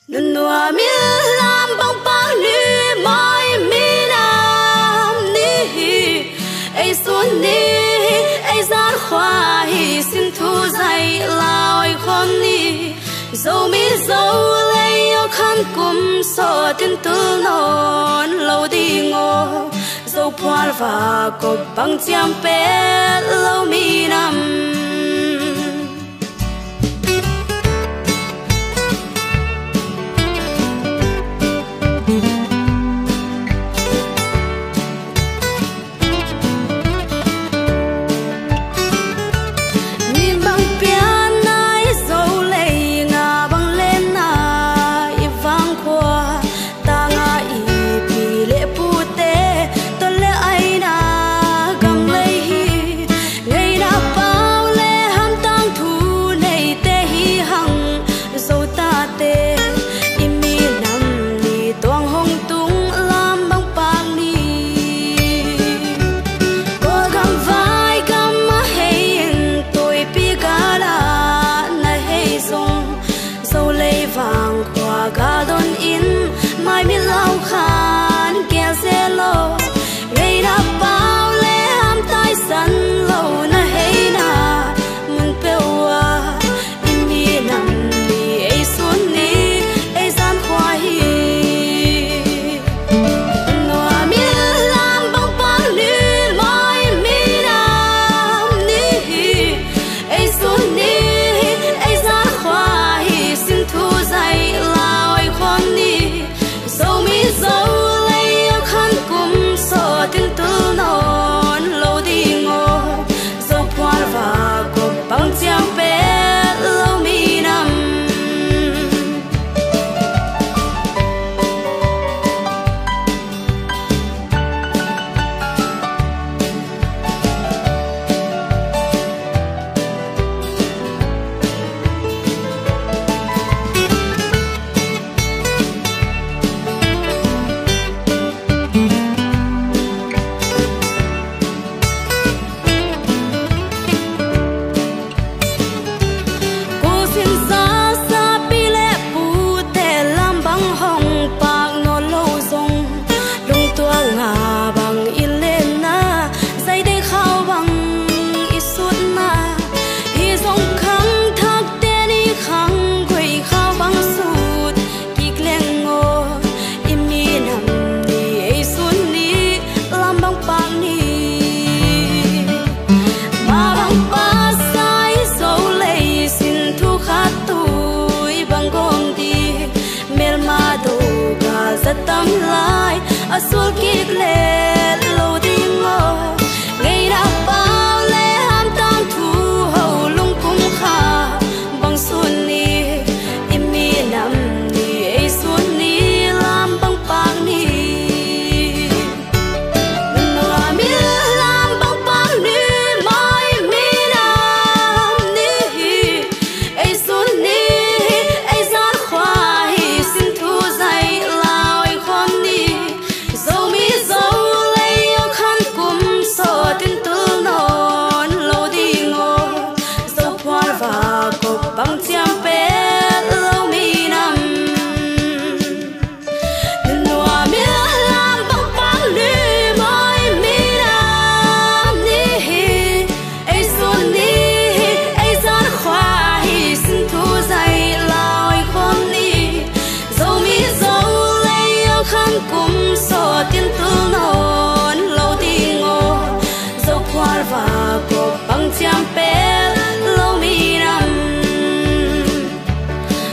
nua mi lam bang bang ni mai mi nam ni ai xuân ni ai gian khoa hi xin thu dày loi khom ni dâu mi dâu lấy yêu khăn cùm so tin tư non lâu đi ngô dâu poar và cột băng chiam pe lâu mi nam Asul kik le lo ding mo ngay đã bao lê ham tam thu hậu lung cung kha bang xuân ni im mi nam ni ai xuân ni lam bang bang ni nua mi lam bang bang ni mai mi nam ni ai xuân ni ai gian khoa hi xin thu dày loi khom ni dâu mi dâu lấy yêu khăn cùm so tin tư non lâu đi ngô dâu poar và cột băng chiam pe lâu mi nam nua mi lam băng băng ni mai mi nam ni ai xuân ni ai gian khoa hi xin thu dày loi khom ni dâu mi dâu lấy yêu khăn cùm so tin tư non lâu đi ngô dâu poar và cột băng chiam pe lâu mi nam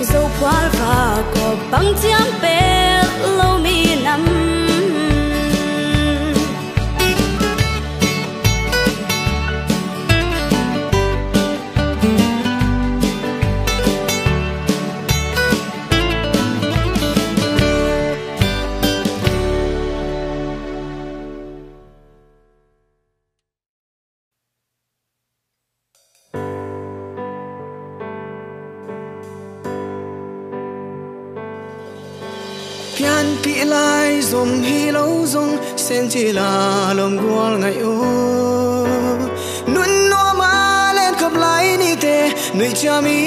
dâu poar và cột băng chiam pe lâu mi nam pian pi lai zom hi lo zong sen chi la lom gwal ngai o nun no ma len kap lai ni te nui cha mi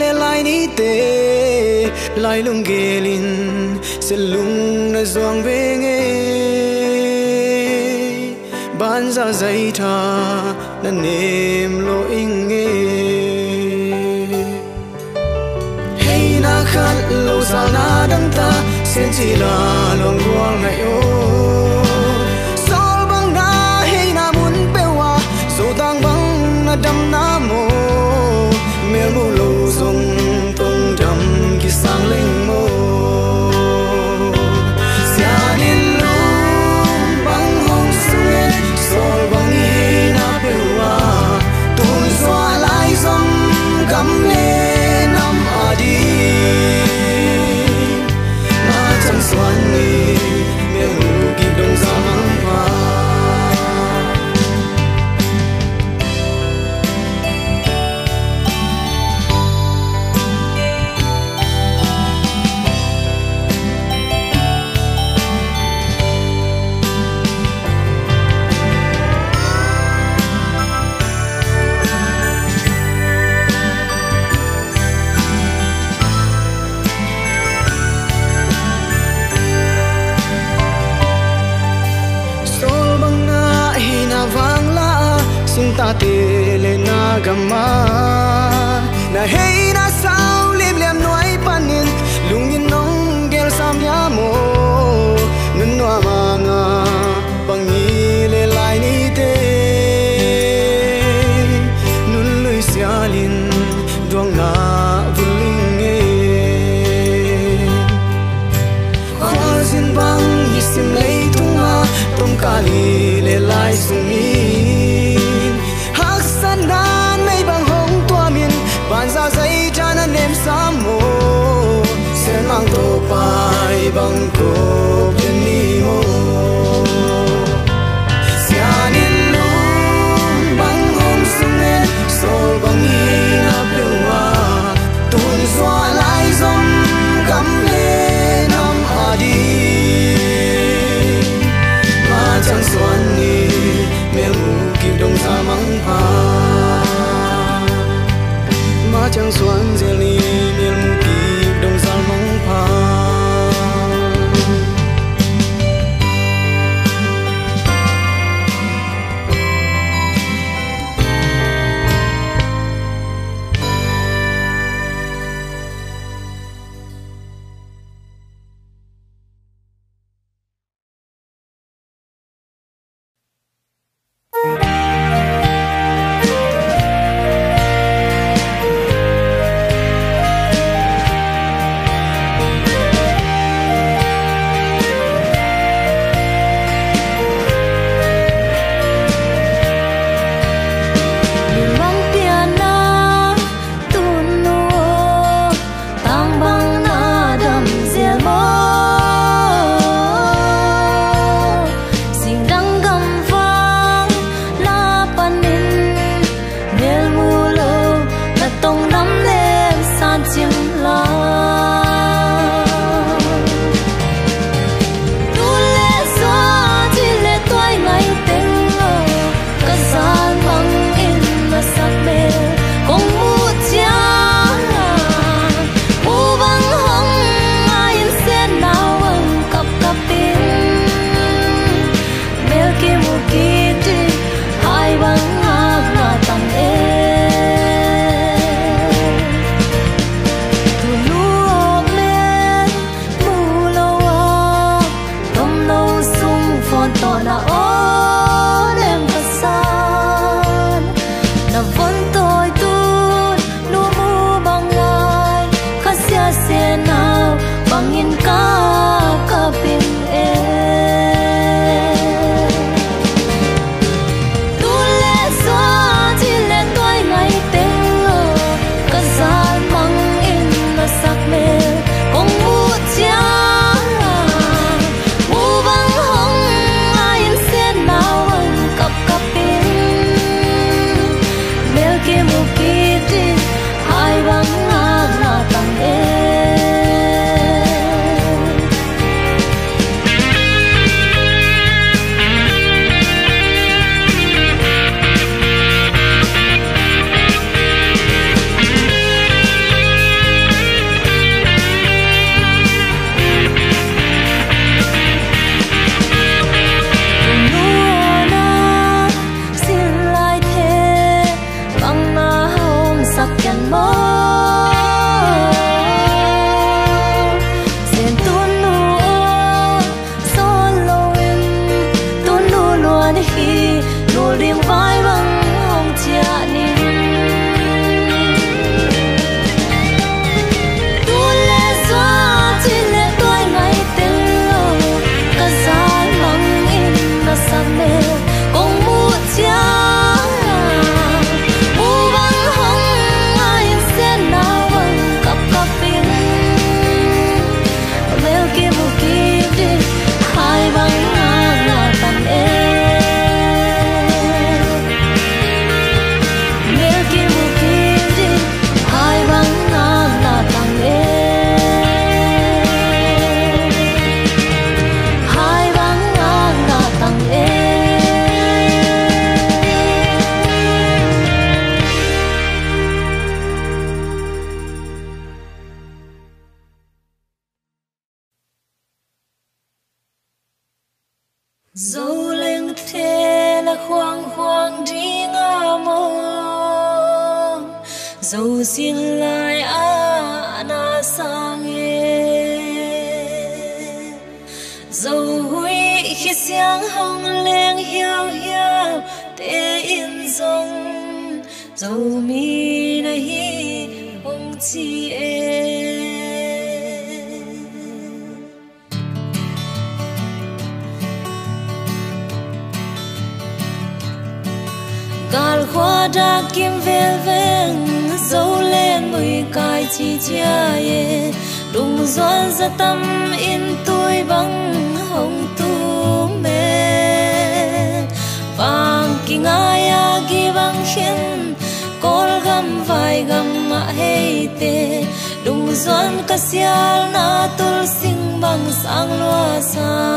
le lai ni te lai lung gelin se lung na zoang ve nge ban za zai tha na nem lo ing nge hey na khat lo sa na dang ta sen chi la long guang na yo sol bang na hey na mun pe wa so dang bang na dam na mo mel mu lo song tong dam ki sang leng mo sia nin lo bang hong sue sol bang hey na pe wa tun so lai som gam le nam adi ma chang swan ni mel mu ki dong sa mang pa ta te le na gama na hey na sao lim lem noi panin lungin nong gel sam ya mo nun no ma nga pangi le lai ni te nun lui sialin duang na vuling nge khazin bang hisim lei tunga tom kali le lai sumi ban sa say cha na nem sam mo sen mang to pai bang ko bên ni mo sia nin lu bang hom sung en sol bang hi na pe wa tun zwa lai zom gam le nam adi ma chang swan ni mel mu ki dong sa mang pa chẳng xoan dễ li miền mu kịp đông sao mong pha dấu lên thế là khoang khoang đi ngả mong dấu xin lại na sang dấu huy khi sáng hồng lên hiao hiao để in dòng dấu mi này hồng chi gal khoa đã kim về veng dấu lên mùi cài chi chia đùng doan ra tâm in tôi bằng hồng tu mê vàng kỳ ngài ghi bằng khen col gam vai gam ma hey te đùng doan ka sial na tul sing bằng sang loa sa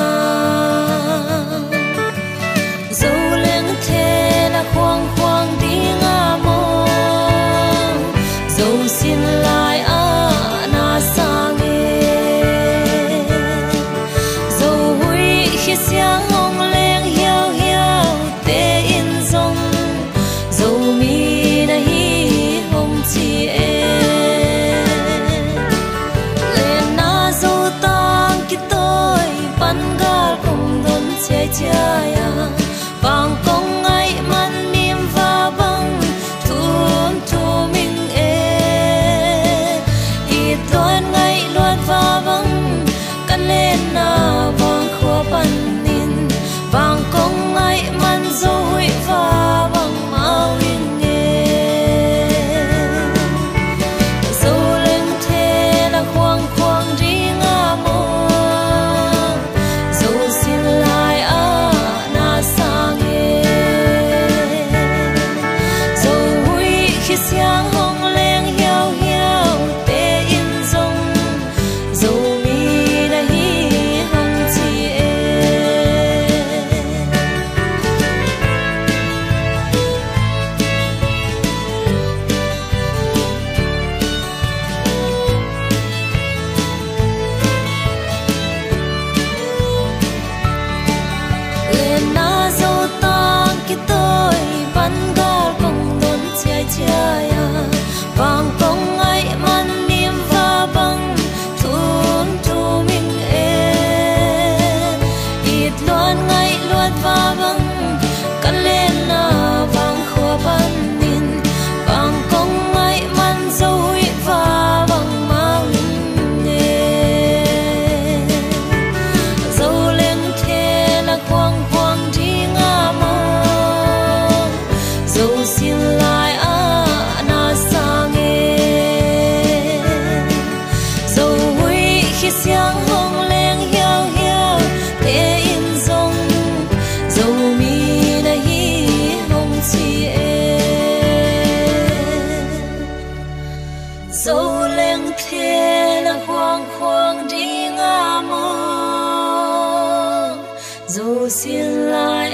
dấu lên thế là khoang khoang đi ngả mong dấu xin lại na sang dấu huy khi sáng hồng lên hiao hiao te in dòng dấu mi này hồng chi lên na dấu tang ki tôi ban gal cùng đón che che vàng công ai man niềm và băng thum thu mình ít loan ngay loan và băng căn lên na vàng khua pan nín vàng công ai man dấu huy và băng mau in dấu lên thế là khoang khoang đi ngả mong dấu xin lại na sang khi sáng hồng lên hiao hiao te in dòng dấu mi này hồng chi lên na dấu tang ki tôi ban gal cùng đón che che vàng công ai man niềm và băng thun thu mình ít loan ngay loan và băng căn lên na vàng khua ban nín vàng công ai man dấu huy và băng mau dấu lên thế là khoang khoang đi ngả mong dấu xin lại na sang dấu huy khi sáng hồng lên hiao hiao te in dòng dấu mi này hồng chi dấu lên thế là khoang khoang đi ngả mong dấu xin lại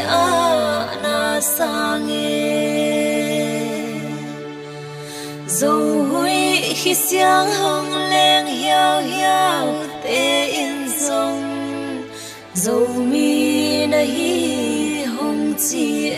na sang dấu huy khi sáng hồng lên hiao hiao te in dòng dấu mi này hồng chi